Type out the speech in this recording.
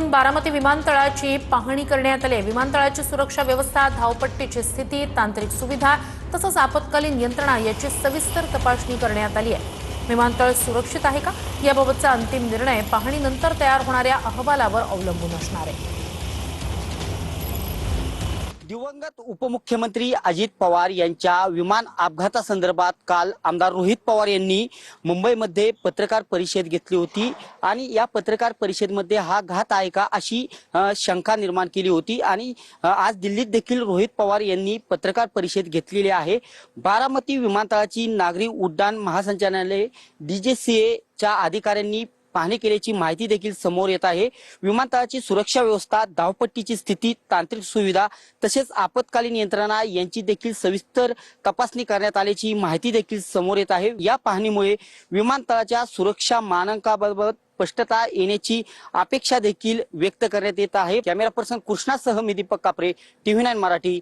येथून बारामती विमानतळाची पाहणी करण्यात आली। विमानतळाची सुरक्षा व्यवस्था, धावपट्टीची स्थिती, तांत्रिक सुविधा तसंच आपत्कालीन यंत्रणा याची सविस्तर तपासणी करण्यात आली आहे। विमानतळ सुरक्षित आहे का याबाबतचा अंतिम निर्णय पाहणीनंतर तयार होणाऱ्या अहवालावर अवलंबून असणार आहे। दिवंगत उपमुख्यमंत्री अजित पवार यांच्या विमान अपघातासंदर्भात काल आमदार रोहित पवार यांनी मुंबईमध्ये पत्रकार परिषद घेतली होती आणि या पत्रकार परिषदेमध्ये हा घात आहे का अशी शंका निर्माण केली होती आणि आज दिल्लीत देखील रोहित पवार यांनी पत्रकार परिषद घेतलेली आहे। बारामती विमानतळाची नागरी उड्डाण महासंचालनालय DGCA च्या अधिकाऱ्यांनी पाहणी केल्याची माहिती देखील समोर येत आहे। विमानतळाची सुरक्षा व्यवस्था, धावपट्टीची स्थिती, तांत्रिक सुविधा तसेच आपत्कालीन यंत्रणा यांची देखील सविस्तर तपासणी करण्यात आल्याची माहिती देखील समोर येत आहे। या पाहणीमुळे विमानतळाच्या सुरक्षा मानकांबाबत स्पष्टता येण्याची अपेक्षा देखील व्यक्त करण्यात येत आहे। कॅमेरा पर्सन कृष्णासह मी दीपक कापरे, TV9 मराठी।